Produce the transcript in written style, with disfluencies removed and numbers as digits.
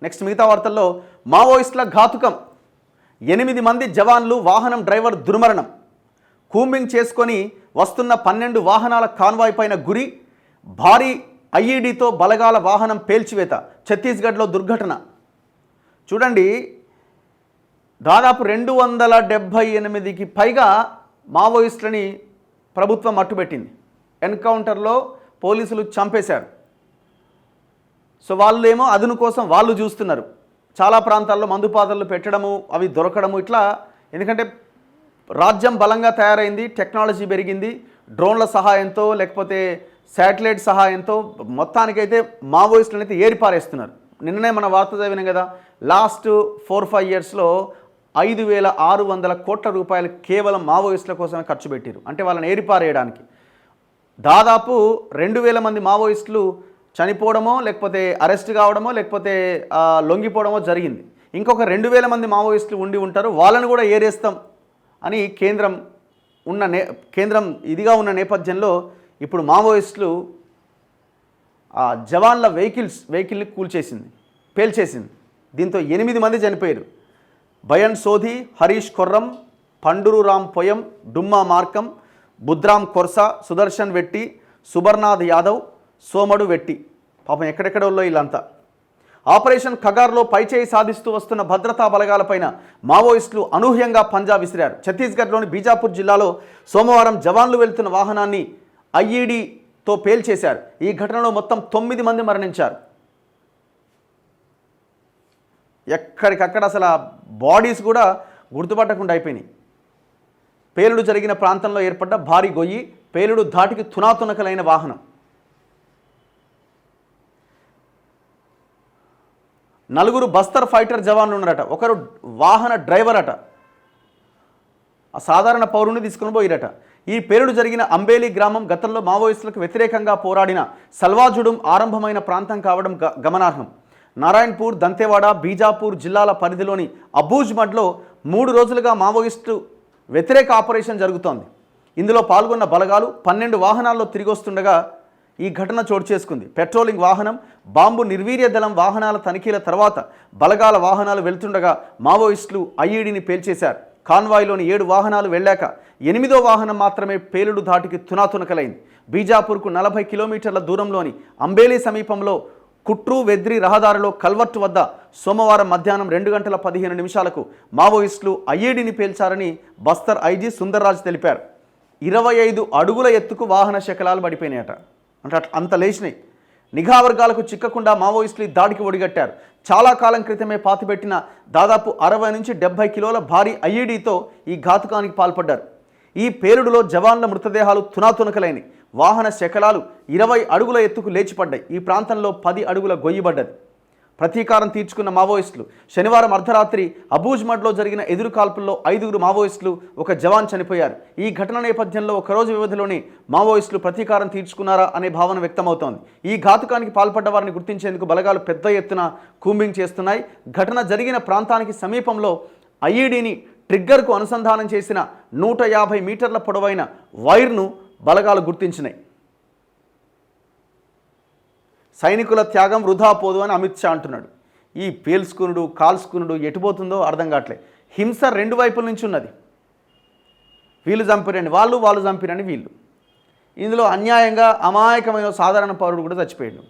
Next మిగతా వార్తల్లో మావోయిస్టుల ఘాతుకం, 8 మంది జవాన్లు, వాహనం డ్రైవర్ దుర్మరణం. కూంబింగ్ చేసుకొని వస్తున్న 12 వాహనాల కాన్వాయ్ పైన గురి, భారీ ఐఈడీతో బలగాల వాహనం పేల్చివేత. ఛత్తీస్గఢ్లో దుర్ఘటన. చూడండి, దాదాపు 278కి పైగా మావోయిస్టులని ప్రభుత్వం మట్టుబెట్టింది. ఎన్కౌంటర్లో పోలీసులు చంపేశారు. సో వాళ్ళేమో అదును కోసం వాళ్ళు చూస్తున్నారు. చాలా ప్రాంతాల్లో మందుపాతలు పెట్టడము, అవి దొరకడము, ఇట్లా. ఎందుకంటే రాజ్యం బలంగా తయారైంది, టెక్నాలజీ పెరిగింది. డ్రోన్ల సహాయంతో లేకపోతే శాటిలైట్ సహాయంతో మొత్తానికైతే మావోయిస్టులను అయితే ఏరిపారేస్తున్నారు. నిన్ననే మన వార్త చదివినాం కదా, లాస్ట్ 4-5 ఇయర్స్లో 5,600 కోట్ల రూపాయలు కేవలం మావోయిస్టుల కోసమే ఖర్చు పెట్టారు. అంటే వాళ్ళని ఏరిపారేయడానికి. దాదాపు 2,000 మంది మావోయిస్టులు చనిపోవడమో లేకపోతే అరెస్ట్ కావడమో లేకపోతే లొంగిపోవడమో జరిగింది. ఇంకొక 2,000 మంది మావోయిస్టులు ఉండి ఉంటారు, వాళ్ళని కూడా ఏరేస్తాం అని కేంద్రం ఇదిగా ఉన్న నేపథ్యంలో ఇప్పుడు మావోయిస్టులు జవాన్ల వెహికల్ని పేల్చేసింది. దీంతో 8 మంది చనిపోయారు. బయన్ సోధి, హరీష్ కొర్రం, పండురు రామ్ పొయం, డుమ్మా మార్కం, బుద్రామ్ కొర్సా, సుదర్శన్ వెట్టి, సుబర్నాథ్ యాదవ్, సోమడు వెట్టి. పాపం ఎక్కడెక్కడోళ్ళో వీళ్ళంతా. ఆపరేషన్ ఖగార్లో పైచేయి సాధిస్తూ వస్తున్న భద్రతా బలగాలపైన మావోయిస్టులు అనూహ్యంగా పంజా విసిరారు. ఛత్తీస్గఢ్లోని బీజాపూర్ జిల్లాలో సోమవారం జవాన్లు వెళ్తున్న వాహనాన్ని ఐఈడీతో పేల్చేశారు. ఈ ఘటనలో మొత్తం 9 మంది మరణించారు. ఎక్కడికక్కడ అసలు ఆ బాడీస్ కూడా గుర్తుపట్టకుండా అయిపోయినాయి. పేలుడు జరిగిన ప్రాంతంలో ఏర్పడ్డ భారీ గొయ్యి, పేలుడు ధాటికి తునాతునకలైన వాహనం. 4 బస్తర్ ఫైటర్ జవాన్లు ఉన్నారట, ఒకరు వాహన డ్రైవర్ అట, ఆ సాధారణ పౌరుని తీసుకుని పోయిరట. ఈ పేలుడు జరిగిన అంబేలి గ్రామం గతంలో మావోయిస్టులకు వ్యతిరేకంగా పోరాడిన సల్వాజుడుం ఆరంభమైన ప్రాంతం కావడం గమనార్హం. నారాయణపూర్, దంతేవాడ, బీజాపూర్ జిల్లాల పరిధిలోని అబూజ్మడ్లో 3 రోజులుగా మావోయిస్టు వ్యతిరేక ఆపరేషన్ జరుగుతోంది. ఇందులో పాల్గొన్న బలగాలు 12 వాహనాల్లో తిరిగి వస్తుండగా ఈ ఘటన చోటు చేసుకుంది. పెట్రోలింగ్ వాహనం, బాంబు నిర్వీర్య దళం వాహనాల తనిఖీల తర్వాత బలగాల వాహనాలు వెళ్తుండగా మావోయిస్టులు ఐఈడీని పేల్చేశారు. కాన్వాయ్లోని 7 వాహనాలు వెళ్ళాక 8వ వాహనం మాత్రమే పేలుడు ధాటికి తునాతునకలైంది. బీజాపూర్కు 40 కిలోమీటర్ల దూరంలోని అంబేలి సమీపంలో కుట్రు వెద్రి రహదారిలో కల్వర్టు వద్ద సోమవారం మధ్యాహ్నం 2 గంటల 15 నిమిషాలకు మావోయిస్టులు ఐఈడీని పేల్చారని బస్తర్ ఐజీ సుందర్రాజ్ తెలిపారు. 25 అడుగుల ఎత్తుకు వాహన శకలాలు పడిపోయినాయట. అంటే అంత లేచినాయి. నిఘా వర్గాలకు చిక్కకుండా మావోయిస్టులు దాడికి ఒడిగట్టారు. చాలా కాలం క్రితమే పాతిపెట్టిన దాదాపు 60 నుంచి 70 కిలోల భారీ ఐఈడీతో ఈ ఘాతుకానికి పాల్పడ్డారు. ఈ పేలుడులో జవాన్ల మృతదేహాలు తునాతునకలైనవి. వాహన శకలాలు 20 అడుగుల ఎత్తుకు లేచిపడ్డాయి. ఈ ప్రాంతంలో 10 అడుగుల గొయ్యిబడ్డది. ప్రతీకారం తీర్చుకున్న మావోయిస్టులు శనివారం అర్ధరాత్రి అబూజ్మడ్లో జరిగిన ఎదురు కాల్పుల్లో 5 మావోయిస్టులు, 1 జవాన్ చనిపోయారు. ఈ ఘటన నేపథ్యంలో ఒకరోజు వ్యవధిలోనే మావోయిస్టులు ప్రతీకారం తీర్చుకున్నారా అనే భావన వ్యక్తమవుతోంది. ఈ ఘాతుకానికి పాల్పడ్డ వారిని గుర్తించేందుకు బలగాలు పెద్ద ఎత్తున కూంబింగ్ చేస్తున్నాయి. ఘటన జరిగిన ప్రాంతానికి సమీపంలో ఐఈడీని ట్రిగ్గర్కు అనుసంధానం చేసిన 150 మీటర్ల పొడవైన వైర్ను బలగాలు గుర్తించినాయి. సైనికుల త్యాగం వృధా పోదు అని అమిత్ షా అంటున్నాడు. ఈ పేల్చుకునుడు, కాల్చుకునుడు ఎటుపోతుందో అర్థం కావట్లేదు. హింస 2 వైపుల నుంచి ఉన్నది. వీళ్ళు చంపిరండి వాళ్ళు చంపిరండి వీళ్ళు. ఇందులో అన్యాయంగా అమాయకమైన సాధారణ పౌరుడు కూడా చచ్చిపోయాడు.